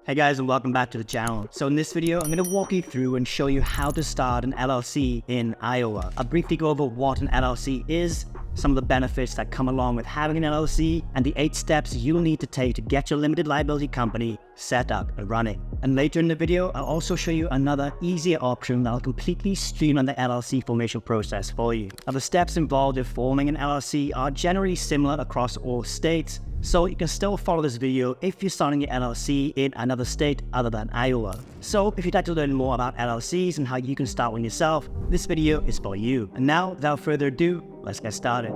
Hey guys, and welcome back to the channel. So in this video, I'm going to walk you through and show you how to start an LLC in Iowa. I'll briefly go over what an LLC is, some of the benefits that come along with having an LLC, and the 8 steps you'll need to take to get your limited liability company set up and running. And later in the video, I'll also show you another easier option that'll completely streamline the LLC formation process for you. Now, the steps involved in forming an LLC are generally similar across all states, so you can still follow this video if you're starting your LLC in another state other than Iowa. So if you'd like to learn more about LLCs and how you can start one yourself, this video is for you. And now, without further ado, let's get started.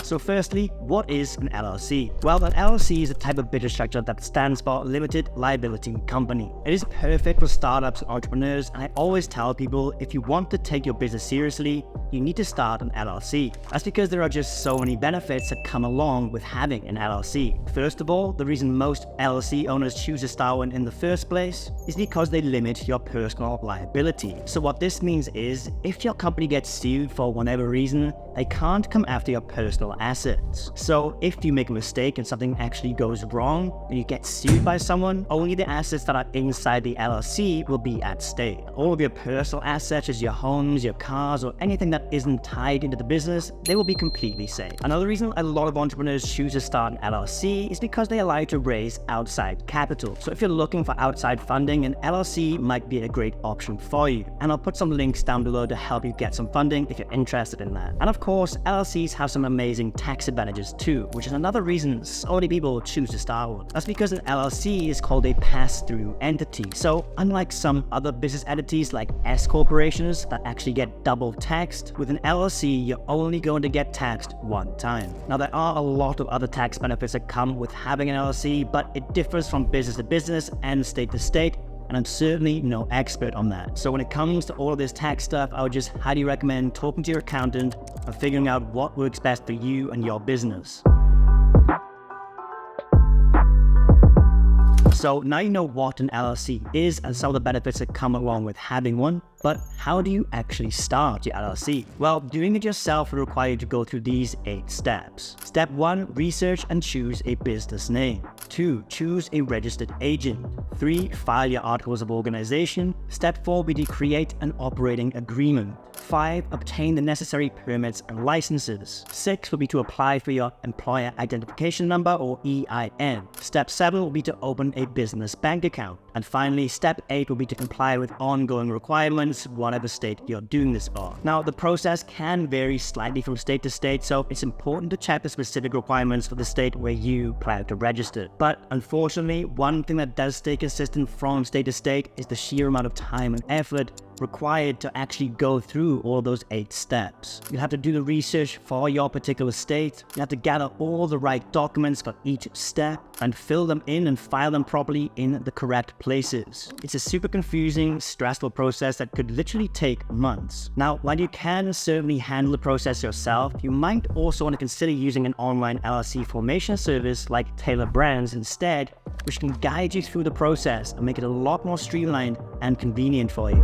So firstly, what is an LLC? Well, an LLC is a type of business structure that stands for Limited Liability Company. It is perfect for startups and entrepreneurs, and I always tell people if you want to take your business seriously, you need to start an LLC. That's because there are just so many benefits that come along with having an LLC. First of all, the reason most LLC owners choose to start one in the first place is because they limit your personal liability. So what this means is, if your company gets sued for whatever reason, they can't come after your personal assets. So if you make a mistake and something actually goes wrong and you get sued by someone, only the assets that are inside the LLC will be at stake. All of your personal assets, such as your homes, your cars, or anything that isn't tied into the business, they will be completely safe. Another reason a lot of entrepreneurs choose to start an LLC is because they allow you to raise outside capital. So if you're looking for outside funding, an LLC might be a great option for you. And I'll put some links down below to help you get some funding if you're interested in that. And of course, LLCs have some amazing tax advantages too, which is another reason so many people choose to start one. That's because an LLC is called a pass-through entity. So unlike some other business entities like S corporations that actually get double taxed, with an LLC, you're only going to get taxed one time. Now, there are a lot of other tax benefits that come with having an LLC, but it differs from business to business and state to state, and I'm certainly no expert on that. So when it comes to all of this tax stuff, I would just highly recommend talking to your accountant and figuring out what works best for you and your business. So now you know what an LLC is and some of the benefits that come along with having one, but how do you actually start your LLC? Well, doing it yourself will require you to go through these 8 steps. Step 1, research and choose a business name. 2, choose a registered agent. 3, file your articles of organization. Step 4 will be to create an operating agreement. 5, obtain the necessary permits and licenses. 6 will be to apply for your employer identification number or EIN. Step 7 will be to open a business bank account. And finally, step 8 will be to comply with ongoing requirements, whatever state you're doing this for. Now, the process can vary slightly from state to state, so it's important to check the specific requirements for the state where you plan to register. But unfortunately, one thing that does stay consistent from state to state is the sheer amount of time and effort required to actually go through all those 8 steps. You'll have to do the research for your particular state. You have to gather all the right documents for each step and fill them in and file them properly in the correct places. It's a super confusing, stressful process that could literally take months. Now, while you can certainly handle the process yourself, you might also want to consider using an online LLC formation service like Taylor Brands instead, which can guide you through the process and make it a lot more streamlined and convenient for you.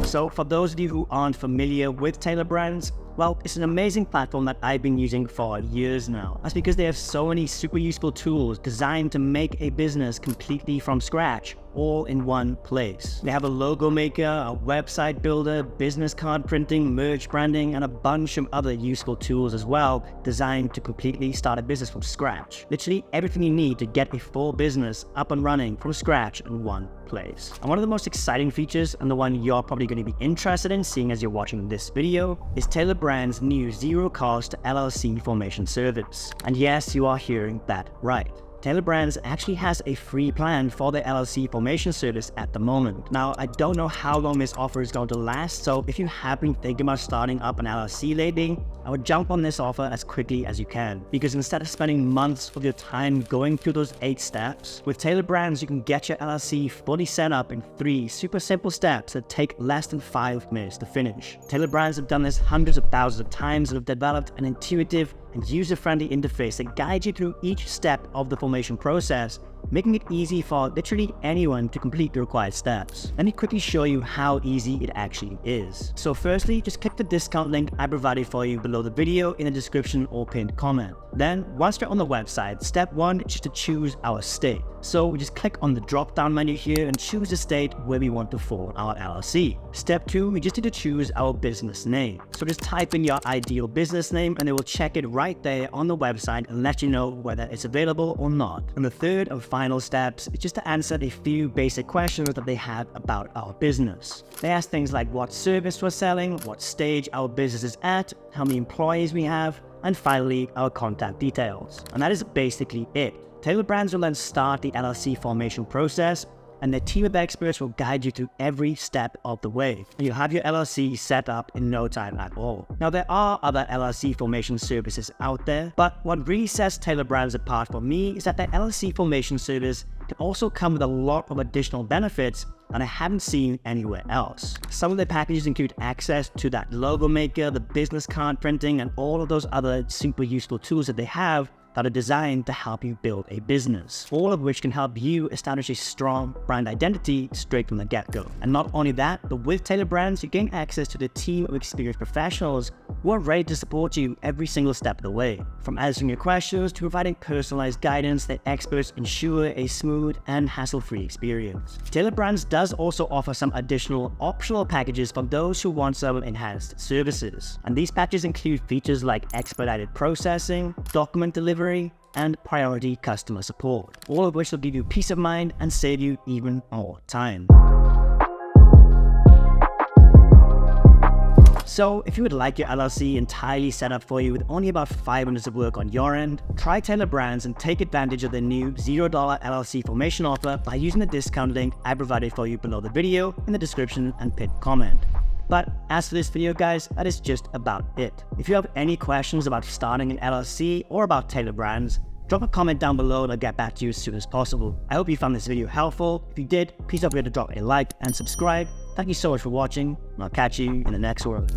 So for those of you who aren't familiar with Taylor Brands, well, it's an amazing platform that I've been using for years now. That's because they have so many super useful tools designed to make a business completely from scratch, all in one place. They have a logo maker, a website builder, business card printing, merch branding, and a bunch of other useful tools as well, designed to completely start a business from scratch. Literally everything you need to get a full business up and running from scratch in one place. And one of the most exciting features, and the one you're probably going to be interested in seeing as you're watching this video, is Taylor Brands' new zero-cost LLC formation service. And yes, you are hearing that right. Taylor Brands actually has a free plan for the LLC formation service at the moment. Now, I don't know how long this offer is going to last, so if you have been thinking about starting up an LLC lately, I would jump on this offer as quickly as you can. Because instead of spending months of your time going through those 8 steps, with Taylor Brands, you can get your LLC fully set up in 3 super simple steps that take less than 5 minutes to finish. Taylor Brands have done this hundreds of thousands of times and have developed an intuitive and user-friendly interface that guides you through each step of the formation process making it easy for literally anyone to complete the required steps. Let me quickly show you how easy it actually is. So firstly, just click the discount link I provided for you below the video in the description or pinned comment. Then once you're on the website, step 1 is just to choose our state. So we just click on the drop down menu here and choose the state where we want to form our LLC. Step 2, we just need to choose our business name. So just type in your ideal business name and it will check it right there on the website and let you know whether it's available or not. And the third and final steps is just to answer a few basic questions that they have about our business. They ask things like what service we're selling, what stage our business is at, how many employees we have, and finally our contact details. And that is basically it. Taylor Brands will then start the LLC formation process, and their team of experts will guide you through every step of the way. And you'll have your LLC set up in no time at all. Now, there are other LLC formation services out there, but what really sets Taylor Brands apart for me is that their LLC formation service can also come with a lot of additional benefits that I haven't seen anywhere else. Some of their packages include access to that logo maker, the business card printing, and all of those other super useful tools that they have that are designed to help you build a business, all of which can help you establish a strong brand identity straight from the get-go. And not only that, but with Taylor Brands, you gain access to the team of experienced professionals who are ready to support you every single step of the way. From answering your questions to providing personalized guidance, their experts ensure a smooth and hassle-free experience. Taylor Brands does also offer some additional optional packages for those who want some enhanced services. And these packages include features like expedited processing, document delivery, and priority customer support, all of which will give you peace of mind and save you even more time. So if you would like your LLC entirely set up for you with only about 5 minutes of work on your end, try Taylor Brands and take advantage of the new $0 LLC formation offer by using the discount link I provided for you below the video in the description and pinned comment. But as for this video, guys, that is just about it. If you have any questions about starting an LLC or about Taylor Brands, drop a comment down below and I'll get back to you as soon as possible. I hope you found this video helpful. If you did, please don't forget to drop a like and subscribe. Thank you so much for watching, and I'll catch you in the next one.